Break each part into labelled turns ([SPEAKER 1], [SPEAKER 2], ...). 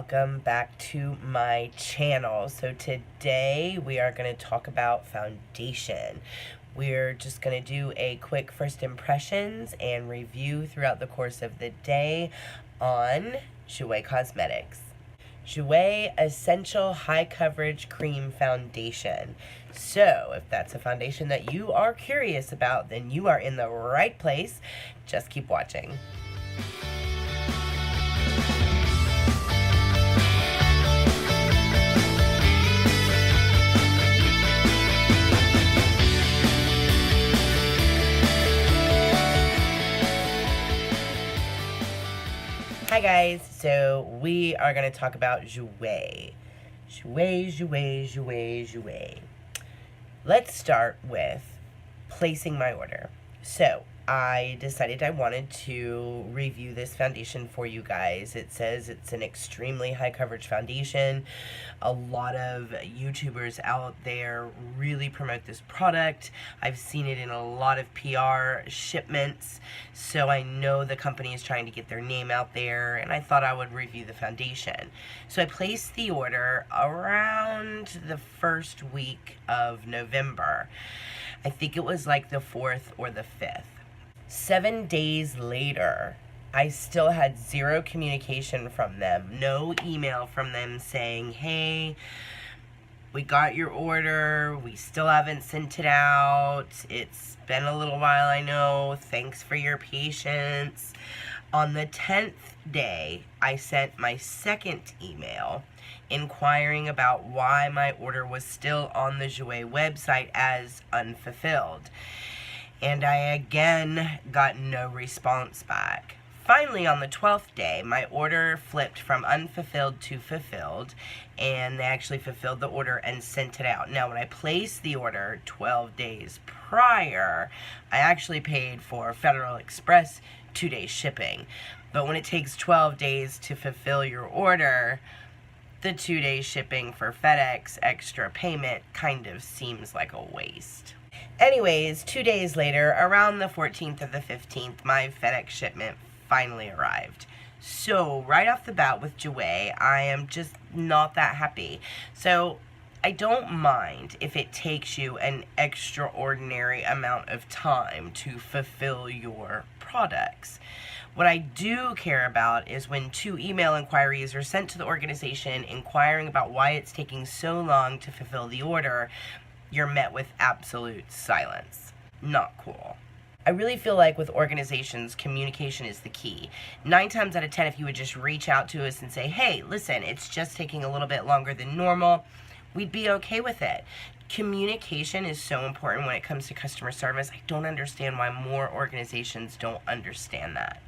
[SPEAKER 1] welcome back to my channel. So today we are going to talk about foundation. We're just going to do a quick first impressions and review throughout the course of the day on Jouer Cosmetics. Jouer Essential High Coverage Cream Foundation. So if that's a foundation that you are curious about, then you are in the right place. Just keep watching. Hi guys, so we are going to talk about Jouer. Jouer. Let's start with placing my order. So I decided I wanted to review this foundation for you guys. It says it's an extremely high coverage foundation. A lot of YouTubers out there really promote this product. I've seen it in a lot of PR shipments, so I know the company is trying to get their name out there, and I thought I would review the foundation. So I placed the order around the first week of November. I think it was like the 4th or the 5th. 7 days later, I still had zero communication from them. No email from them saying, hey, we got your order. We still haven't sent it out. It's been a little while, I know. Thanks for your patience. On the 10th day, I sent my second email inquiring about why my order was still on the Jouer website as unfulfilled. And I again got no response back. Finally, on the 12th day, my order flipped from unfulfilled to fulfilled, and they actually fulfilled the order and sent it out. Now, when I placed the order 12 days prior, I actually paid for Federal Express 2-day shipping. But when it takes 12 days to fulfill your order, the 2-day shipping for FedEx extra payment kind of seems like a waste. Anyways, 2 days later, around the 14th or the 15th, my FedEx shipment finally arrived. So, right off the bat with Jouer, I am just not that happy. So, I don't mind if it takes you an extraordinary amount of time to fulfill your products. What I do care about is when 2 email inquiries are sent to the organization inquiring about why it's taking so long to fulfill the order, you're met with absolute silence. Not cool. I really feel like with organizations, communication is the key. 9 times out of 10, if you would just reach out to us and say, hey, listen, it's just taking a little bit longer than normal, we'd be okay with it. Communication is so important when it comes to customer service. I don't understand why more organizations don't understand that.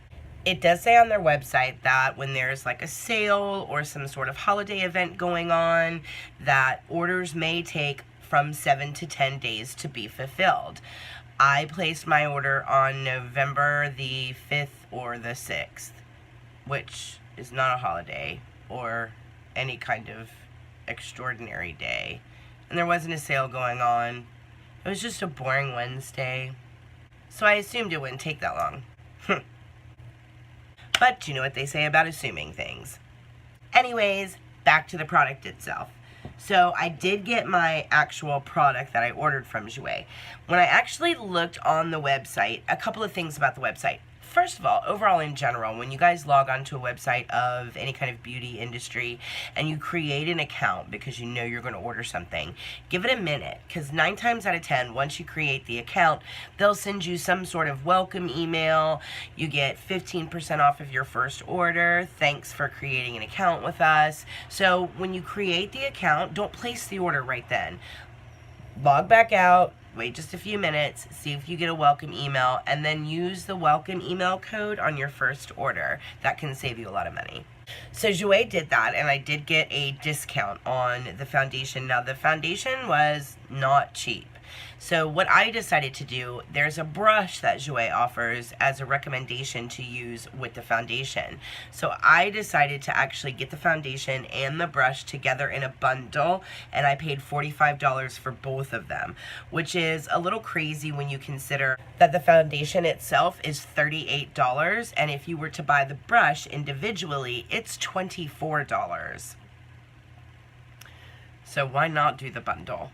[SPEAKER 1] It does say on their website that when there's like a sale or some sort of holiday event going on, that orders may take from 7 to 10 days to be fulfilled. I placed my order on November the 5th or the 6th, which is not a holiday or any kind of extraordinary day. And there wasn't a sale going on. It was just a boring Wednesday. So I assumed it wouldn't take that long. But you know what they say about assuming things. Anyways, back to the product itself. So I did get my actual product that I ordered from Jouer. When I actually looked on the website, a couple of things about the website. First of all, overall in general, when you guys log onto a website of any kind of beauty industry and you create an account because you know you're going to order something, give it a minute, because 9 times out of 10, once you create the account, they'll send you some sort of welcome email. You get 15% off of your first order. Thanks for creating an account with us. So when you create the account, don't place the order right then. Log back out. Wait just a few minutes, see if you get a welcome email, and then use the welcome email code on your first order. That can save you a lot of money. So Jouer did that, and I did get a discount on the foundation. Now, the foundation was not cheap. So what I decided to do, there's a brush that Jouer offers as a recommendation to use with the foundation. So I decided to actually get the foundation and the brush together in a bundle, and I paid $45 for both of them, which is a little crazy when you consider that the foundation itself is $38, and if you were to buy the brush individually, it's $24. So why not do the bundle?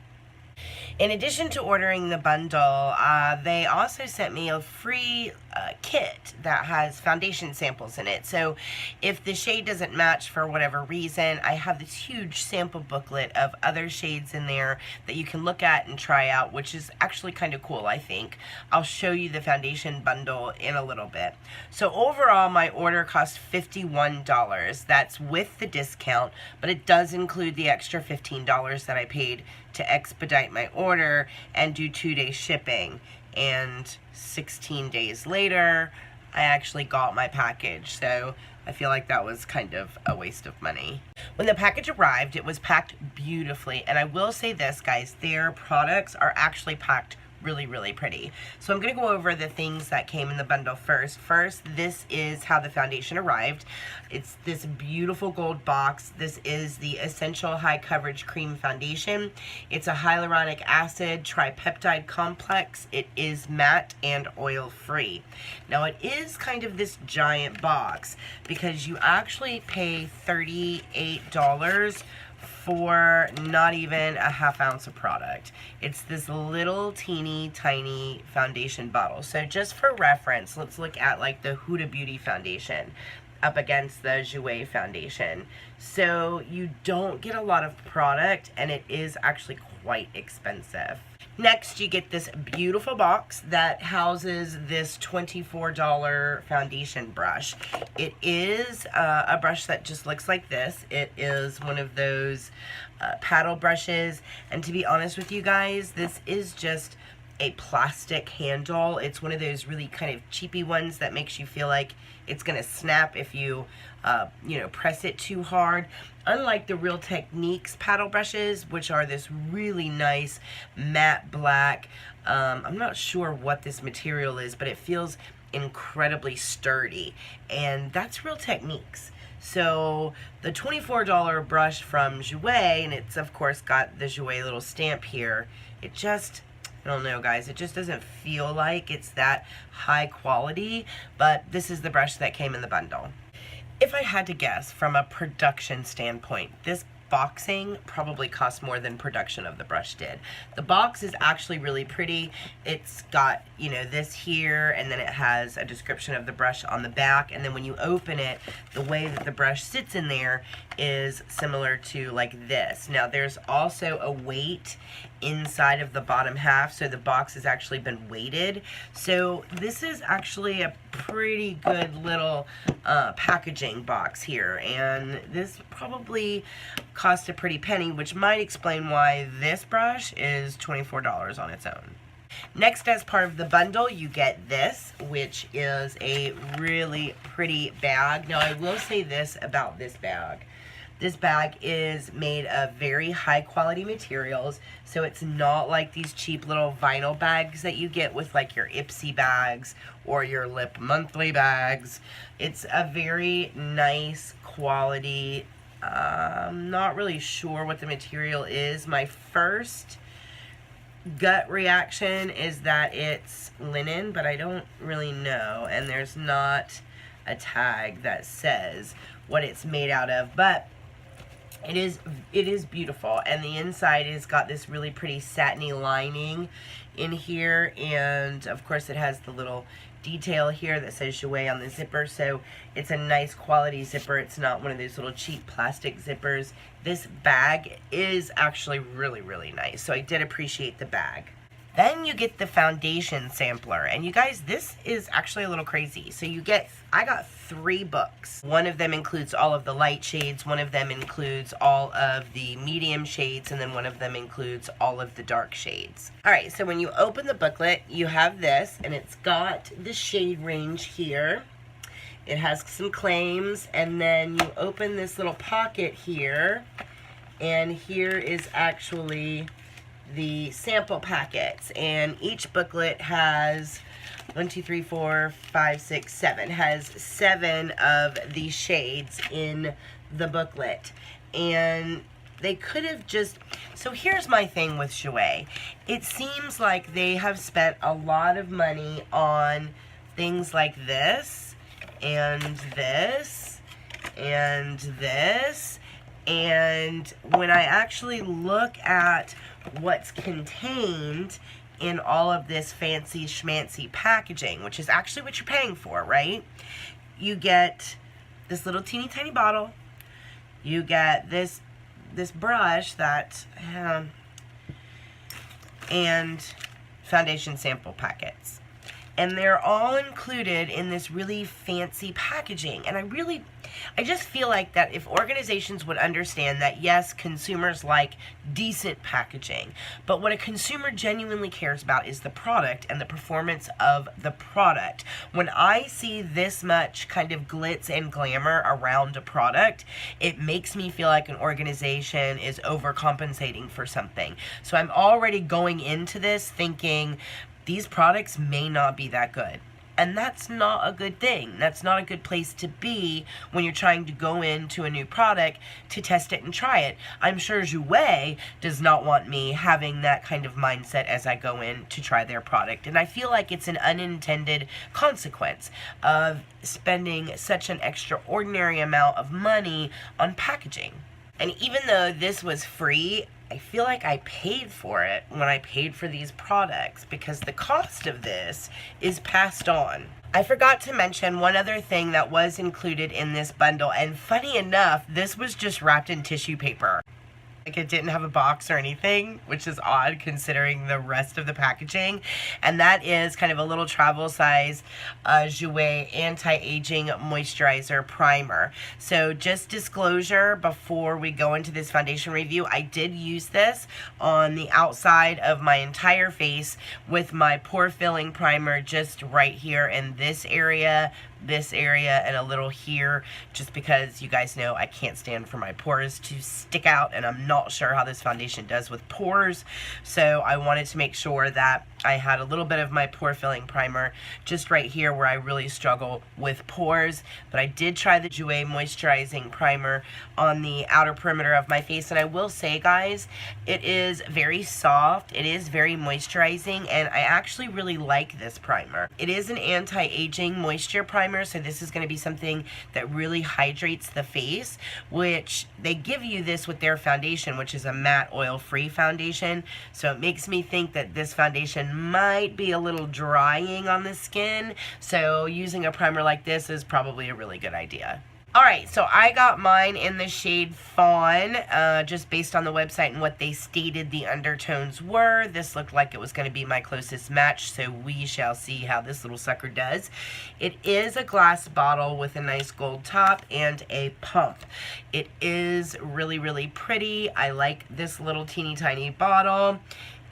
[SPEAKER 1] In addition to ordering the bundle, they also sent me a free kit that has foundation samples in it. So if the shade doesn't match for whatever reason, I have this huge sample booklet of other shades in there that you can look at and try out, which is actually kind of cool, I think. I'll show you the foundation bundle in a little bit. So overall, my order cost $51. That's with the discount, but it does include the extra $15 that I paid to expedite my order and do 2-day shipping. And 16 days later, I actually got my package. So I feel like that was kind of a waste of money. When the package arrived, it was packed beautifully. And I will say this, guys, their products are actually packed really, really pretty. So I'm going to go over the things that came in the bundle first. First, this is how the foundation arrived. It's this beautiful gold box. This is the Essential High Coverage Cream Foundation. It's a hyaluronic acid tripeptide complex. It is matte and oil free. Now it is kind of this giant box because you actually pay $38 for not even a half ounce of product. It's this little teeny tiny foundation bottle. So just for reference, let's look at like the Huda Beauty foundation up against the Jouer foundation. So you don't get a lot of product, and it is actually quite expensive. Next, you get this beautiful box that houses this $24 foundation brush. It is a brush that just looks like this. It is one of those paddle brushes, and to be honest with you guys, this is just a plastic handle. It's one of those really kind of cheapy ones that makes you feel like it's gonna snap if you press it too hard. Unlike the Real Techniques paddle brushes, which are this really nice matte black, I'm not sure what this material is, but it feels incredibly sturdy, and that's Real Techniques. So the $24 brush from Jouer, and it's of course got the Jouer little stamp here, it just, I don't know, guys, it just doesn't feel like it's that high quality, but this is the brush that came in the bundle. If I had to guess from a production standpoint, this boxing probably cost more than production of the brush did. The box is actually really pretty. It's got, this here, and then it has a description of the brush on the back, and then when you open it, the way that the brush sits in there is similar to like this. Now there's also a weight inside of the bottom half, so the box has actually been weighted. So this is actually a pretty good little packaging box here, and this probably cost a pretty penny, which might explain why this brush is $24 on its own. Next, as part of the bundle, you get this, which is a really pretty bag. Now I will say this about this bag. This bag is made of very high quality materials, so it's not like these cheap little vinyl bags that you get with like your Ipsy bags or your Lip Monthly bags. It's a very nice quality. I'm not really sure what the material is. My first gut reaction is that it's linen, but I don't really know, and there's not a tag that says what it's made out of, but it is beautiful, and the inside has got this really pretty satiny lining in here, and of course it has the little detail here that says Jouer on the zipper, so it's a nice quality zipper. It's not one of those little cheap plastic zippers. This bag is actually really, really nice, so I did appreciate the bag. Then you get the foundation sampler, and you guys, this is actually a little crazy. So I got 3 books. One of them includes all of the light shades, one of them includes all of the medium shades, and then one of them includes all of the dark shades. Alright, so when you open the booklet, you have this, and it's got the shade range here. It has some claims, and then you open this little pocket here, and here is actually the sample packets, and each booklet has 1, 2, 3, 4, 5, 6, 7. Has 7 of these shades in the booklet. And they could have just... So here's my thing with Jouer. It seems like they have spent a lot of money on things like this, and this, and this. And when I actually look at what's contained in all of this fancy schmancy packaging, which is actually what you're paying for, right? You get this little teeny tiny bottle. You get this brush that, and foundation sample packets. And they're all included in this really fancy packaging. And I just feel like that if organizations would understand that, yes, consumers like decent packaging, but what a consumer genuinely cares about is the product and the performance of the product. When I see this much kind of glitz and glamour around a product, it makes me feel like an organization is overcompensating for something. So I'm already going into this thinking, these products may not be that good. And that's not a good thing. That's not a good place to be when you're trying to go into a new product to test it and try it. I'm sure Jouer does not want me having that kind of mindset as I go in to try their product. And I feel like it's an unintended consequence of spending such an extraordinary amount of money on packaging. And even though this was free, I feel like I paid for it when I paid for these products because the cost of this is passed on. I forgot to mention one other thing that was included in this bundle, and funny enough, this was just wrapped in tissue paper. Like, it didn't have a box or anything, which is odd considering the rest of the packaging. And that is kind of a little travel size Jouer Anti-Aging Moisturizer Primer. So just disclosure before we go into this foundation review, I did use this on the outside of my entire face with my pore filling primer just right here in this area, and a little here, just because you guys know I can't stand for my pores to stick out, and I'm not sure how this foundation does with pores, so I wanted to make sure that I had a little bit of my pore filling primer just right here where I really struggle with pores. But I did try the Jouer moisturizing primer on the outer perimeter of my face, and I will say, guys, it is very soft, it is very moisturizing, and I actually really like this primer. It is an anti-aging moisture primer, so this is going to be something that really hydrates the face, which they give you this with their foundation, which is a matte oil-free foundation. So it makes me think that this foundation might be a little drying on the skin, so using a primer like this is probably a really good idea. Alright, so I got mine in the shade Fawn, just based on the website and what they stated the undertones were. This looked like it was going to be my closest match, so we shall see how this little sucker does. It is a glass bottle with a nice gold top and a pump. It is really, really pretty. I like this little teeny tiny bottle.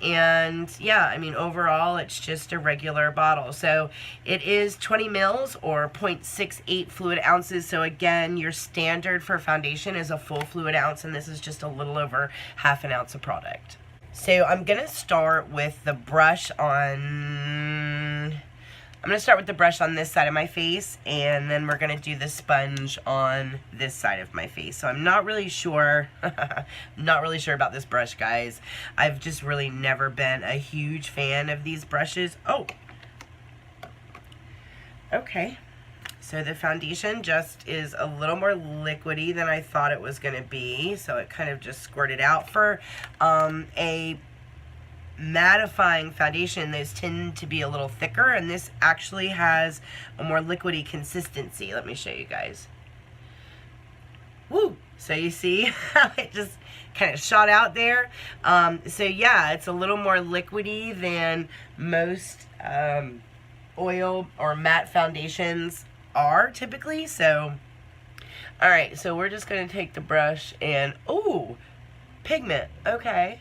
[SPEAKER 1] And yeah, I mean, overall, it's just a regular bottle. So it is 20 mils or 0.68 fluid ounces. So again, your standard for foundation is a full fluid ounce, and this is just a little over ½ ounce of product. So I'm going to start with the brush on... I'm going to start with the brush on this side of my face, and then we're going to do the sponge on this side of my face. So I'm not really sure, not really sure about this brush, guys. I've just really never been a huge fan of these brushes. Oh, okay. So the foundation just is a little more liquidy than I thought it was going to be. So it kind of just squirted out. For a mattifying foundation, those tend to be a little thicker, and this actually has a more liquidy consistency. Let me show you guys. Woo! So you see how it just kind of shot out there. So yeah, it's a little more liquidy than most oil or matte foundations are typically. So alright, so we're just going to take the brush and, ooh, pigment. Okay.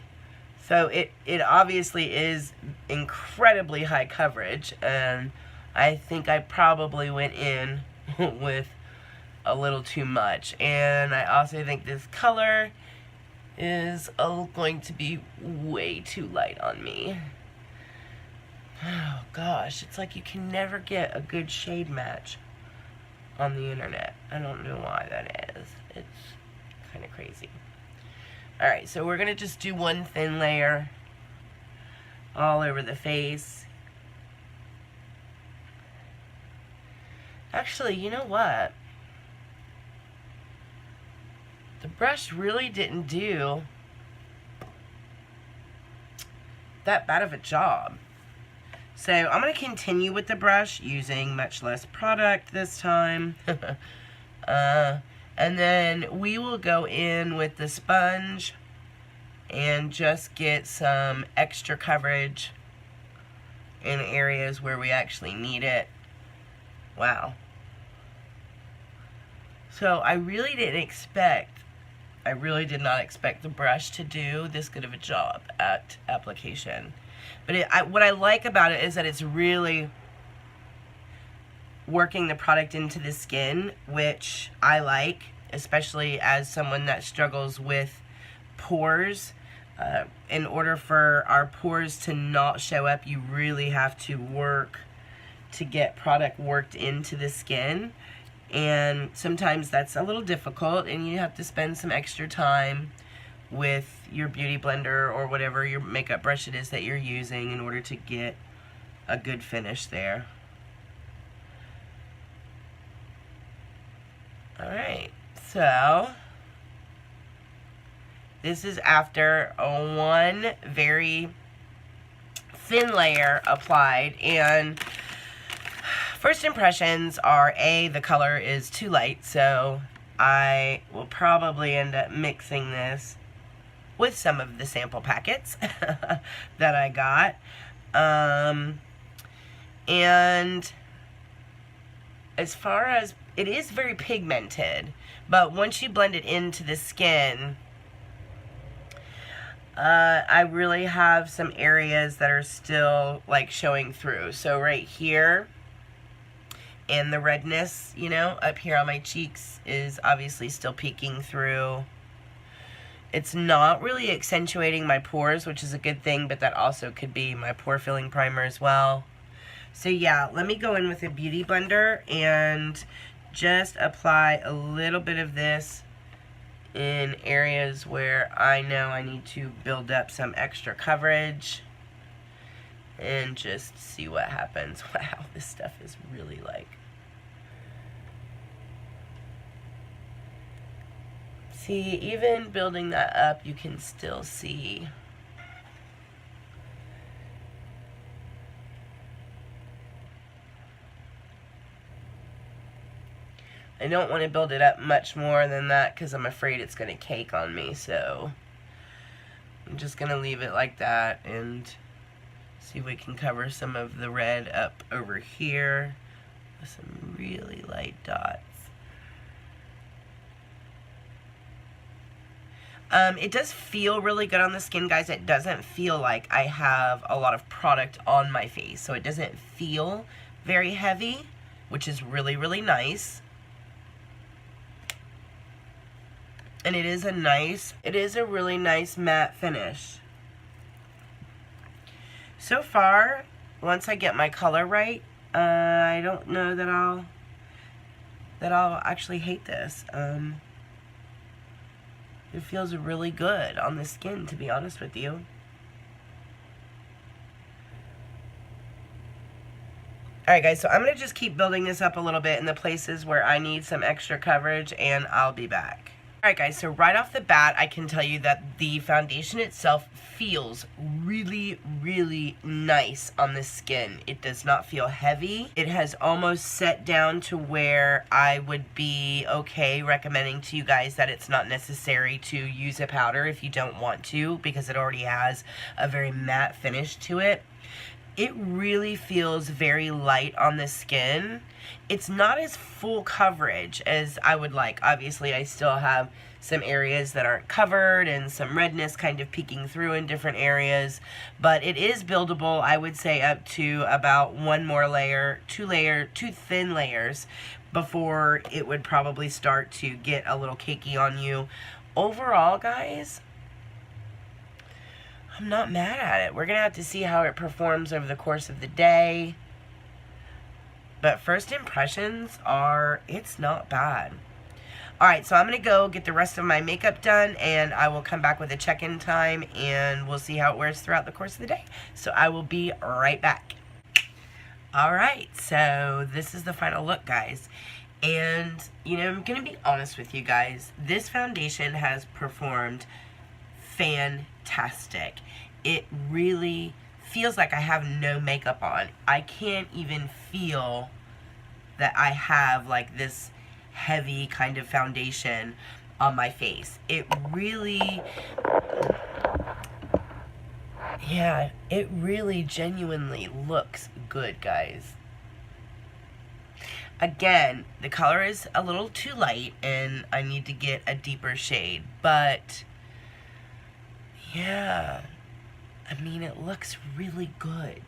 [SPEAKER 1] So it obviously is incredibly high coverage, and I think I probably went in with a little too much. And I also think this color is going to be way too light on me. Oh gosh, it's like you can never get a good shade match on the internet. I don't know why that is. It's kind of crazy. Alright, so we're going to just do one thin layer all over the face. Actually, you know what? The brush really didn't do that bad of a job. So I'm going to continue with the brush using much less product this time. And then we will go in with the sponge and just get some extra coverage in areas where we actually need it. Wow. So I really did not expect the brush to do this good of a job at application. But what I like about it is that it's really working the product into the skin, which I like, especially as someone that struggles with pores. In order for our pores to not show up, you really have to work to get product worked into the skin. And sometimes that's a little difficult, and you have to spend some extra time with your beauty blender or whatever your makeup brush it is that you're using in order to get a good finish there. Alright, so this is after one very thin layer applied, and first impressions are the color is too light, so I will probably end up mixing this with some of the sample packets that I got. And as far as, it is very pigmented, but once you blend it into the skin, I really have some areas that are still like showing through. So right here, and the redness, you know, up here on my cheeks is obviously still peeking through. It's not really accentuating my pores, which is a good thing, but that also could be my pore filling primer as well. So yeah, let me go in with a beauty blender and just apply a little bit of this in areas where I know I need to build up some extra coverage and just see what happens. Wow, this stuff is really like... See, even building that up, you can still see. I don't want to build it up much more than that because I'm afraid it's going to cake on me, so I'm just going to leave it like that and see if we can cover some of the red up over here with some really light dots. It does feel really good on the skin, guys. It doesn't feel like I have a lot of product on my face, so it doesn't feel very heavy, which is really, really nice. And it is a really nice matte finish. So far, once I get my color right, I don't know that I'll actually hate this. It feels really good on the skin, to be honest with you. Alright guys, so I'm going to just keep building this up a little bit in the places where I need some extra coverage, and I'll be back. Alright guys, so right off the bat, I can tell you that the foundation itself feels really, really nice on the skin. It does not feel heavy. It has almost set down to where I would be okay recommending to you guys that it's not necessary to use a powder if you don't want to, because it already has a very matte finish to it. It really feels very light on the skin. It's not as full coverage as I would like. Obviously, I still have some areas that aren't covered and some redness kind of peeking through in different areas. But it is buildable, I would say, up to about one more layer, two thin layers before it would probably start to get a little cakey on you. Overall, guys, I'm not mad at it. We're going to have to see how it performs over the course of the day. But first impressions are, it's not bad. Alright, so I'm going to go get the rest of my makeup done, and I will come back with a check-in time, and we'll see how it wears throughout the course of the day. So I will be right back. Alright, so this is the final look, guys. And, you know, I'm going to be honest with you guys. This foundation has performed fantastic. It really feels like I have no makeup on. I can't even feel that I have like this heavy kind of foundation on my face. It really, yeah, it really genuinely looks good, guys. Again, the color is a little too light and I need to get a deeper shade, but yeah, I mean, it looks really good.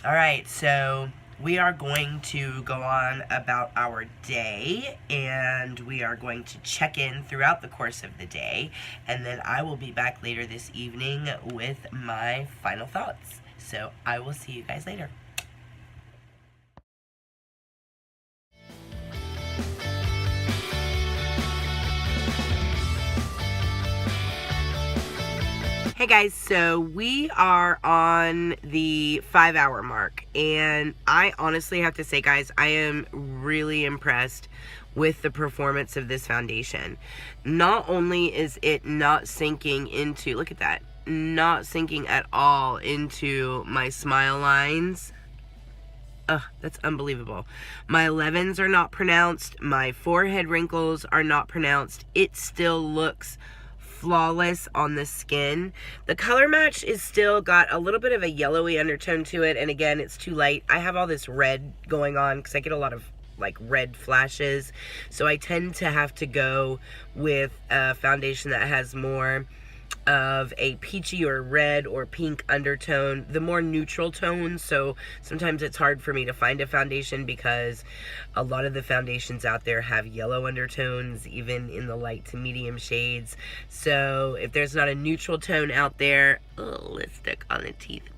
[SPEAKER 1] Alright, so we are going to go on about our day, and we are going to check in throughout the course of the day, and then I will be back later this evening with my final thoughts. So I will see you guys later. Hey guys, so we are on the 5-hour mark, and I honestly have to say, guys, I am really impressed with the performance of this foundation. Not only is it not sinking into, look at that, not sinking at all into my smile lines. Ugh, that's unbelievable. My 11s are not pronounced. My forehead wrinkles are not pronounced. It still looks flawless on the skin. The color match is still got a little bit of a yellowy undertone to it, and again, it's too light. I have all this red going on because I get a lot of like red flashes, so I tend to have to go with a foundation that has more of a peachy or red or pink undertone, the more neutral tones. So sometimes it's hard for me to find a foundation because a lot of the foundations out there have yellow undertones, even in the light to medium shades. So if there's not a neutral tone out there, lipstick on the teeth.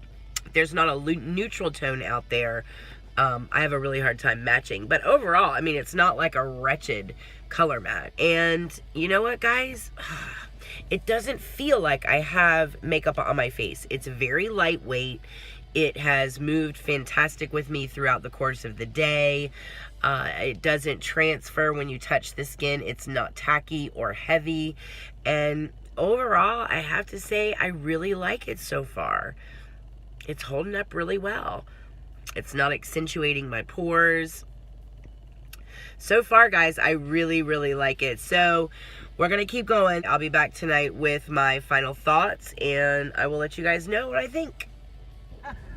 [SPEAKER 1] If there's not a neutral tone out there, I have a really hard time matching. But overall, I mean, it's not like a wretched color matte. And you know what, guys? It doesn't feel like I have makeup on my face. It's very lightweight. It has moved fantastic with me throughout the course of the day. It doesn't transfer when you touch the skin. It's not tacky or heavy. And overall, I have to say, I really like it so far. It's holding up really well. It's not accentuating my pores. So far, guys, I really, really like it. So we're going to keep going. I'll be back tonight with my final thoughts, and I will let you guys know what I think.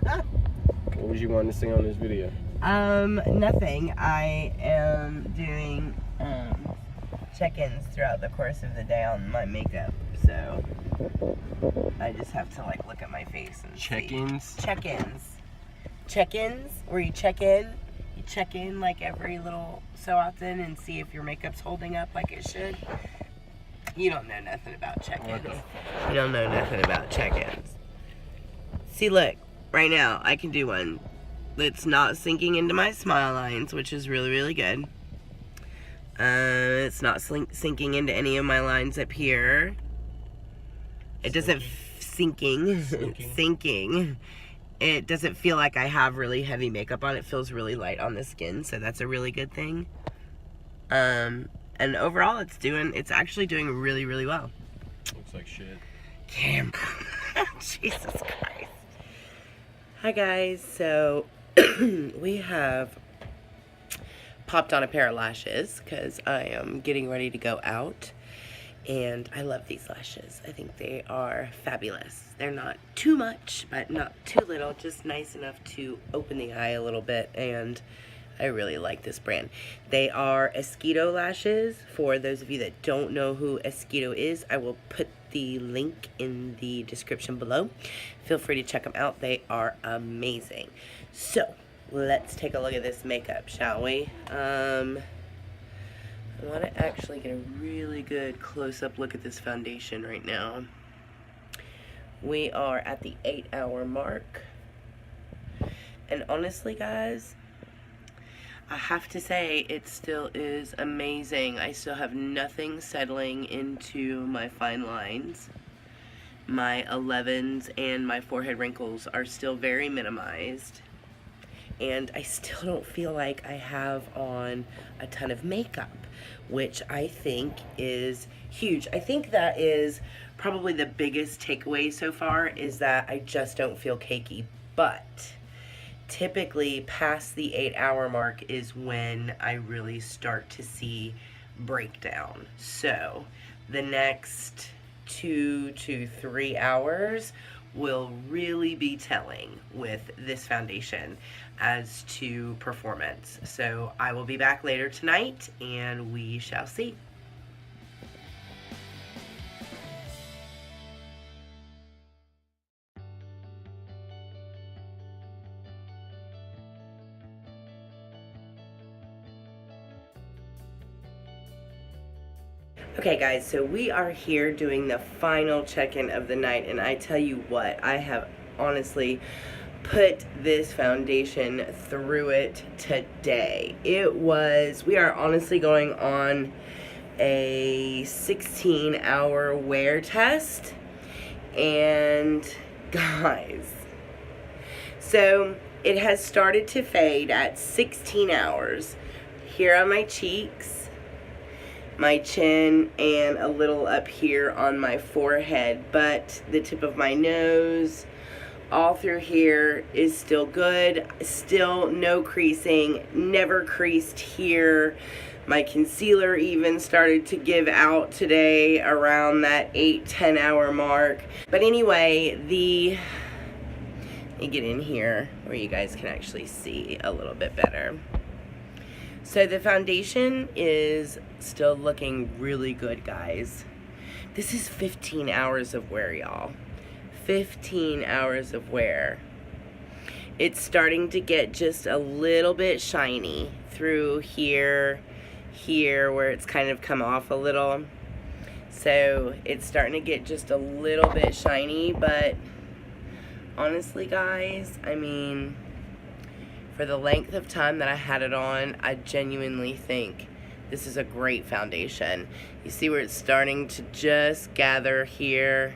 [SPEAKER 2] What was you wanting to say on this video?
[SPEAKER 1] Nothing. I am doing check-ins throughout the course of the day on my makeup, so I just have to like look at my face and
[SPEAKER 2] Check-ins?
[SPEAKER 1] Check-ins. Check-ins, where you check in. You check in like every little so often and see if your makeup's holding up like it should. You don't know nothing about check-ins. You don't know nothing about check-ins. See, look, right now I can do one that's not sinking into my smile lines, which is really, really good. It's not sinking into any of my lines up here. It doesn't sinking. It doesn't feel like I have really heavy makeup on. It feels really light on the skin, so that's a really good thing. And overall, it's actually doing really, really well.
[SPEAKER 2] Looks like shit.
[SPEAKER 1] Camera. Jesus Christ. Hi guys, so we have popped on a pair of lashes because I am getting ready to go out. And I love these lashes. I think they are fabulous. They're not too much, but not too little. Just nice enough to open the eye a little bit. And I really like this brand. They are Esquito lashes. For those of you that don't know who Esquito is, I will put the link in the description below. Feel free to check them out. They are amazing. So, let's take a look at this makeup, shall we? I want to actually get a really good close-up look at this foundation right now. We are at the 8-hour mark. And honestly, guys, I have to say it still is amazing. I still have nothing settling into my fine lines. My 11s and my forehead wrinkles are still very minimized. And I still don't feel like I have on a ton of makeup, which I think is huge. I think that is probably the biggest takeaway so far, is that I just don't feel cakey. But typically past the 8-hour mark is when I really start to see breakdown. So the next 2 to 3 hours will really be telling with this foundation as to performance. So I will be back later tonight and we shall see. Okay guys, so we are here doing the final check-in of the night, and I tell you what, I have honestly put this foundation through it today. We are honestly going on a 16-hour wear test, and guys, so it has started to fade at 16 hours. Here on my cheeks, my chin, and a little up here on my forehead, but the tip of my nose, all through here is still good. Still no creasing, never creased here. My concealer even started to give out today around that 8-10 hour mark. But anyway, let me get in here where you guys can actually see a little bit better. So the foundation is still looking really good, guys. This is 15 hours of wear, y'all. 15 hours of wear. It's starting to get just a little bit shiny through here where it's kind of come off a little. So it's starting to get just a little bit shiny, but honestly, guys, I mean, for the length of time that I had it on, I genuinely think this is a great foundation. You see where it's starting to just gather here,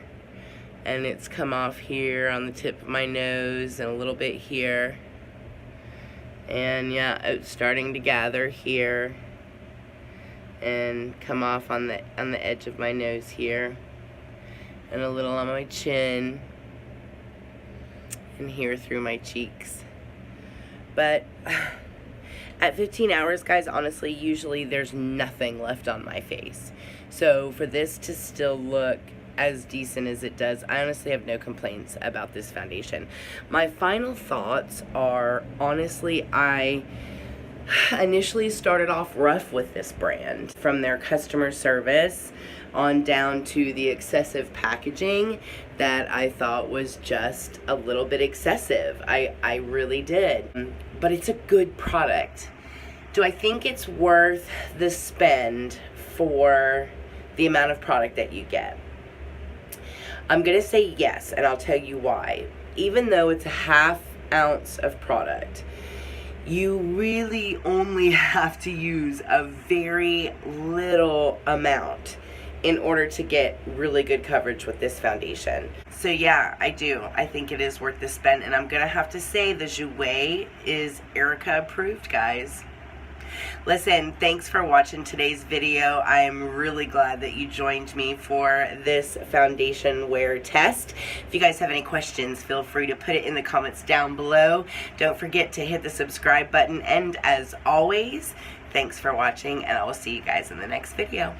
[SPEAKER 1] and it's come off here on the tip of my nose and a little bit here. And yeah, it's starting to gather here and come off on the edge of my nose here, and a little on my chin, and here through my cheeks. But at 15 hours, guys, honestly, usually there's nothing left on my face. So for this to still look as decent as it does, I honestly have no complaints about this foundation. My final thoughts are, honestly, I initially started off rough with this brand, from their customer service on down to the excessive packaging that I thought was just a little bit excessive. I really did. But it's a good product. Do I think it's worth the spend for the amount of product that you get? I'm gonna say yes, and I'll tell you why. Even though it's a ½ ounce of product, you really only have to use a very little amount in order to get really good coverage with this foundation. So yeah, I do. I think it is worth the spend, and I'm gonna have to say the Jouer is Erica approved, guys. Listen, thanks for watching today's video. I am really glad that you joined me for this foundation wear test. If you guys have any questions, feel free to put it in the comments down below. Don't forget to hit the subscribe button, and as always, thanks for watching, and I will see you guys in the next video.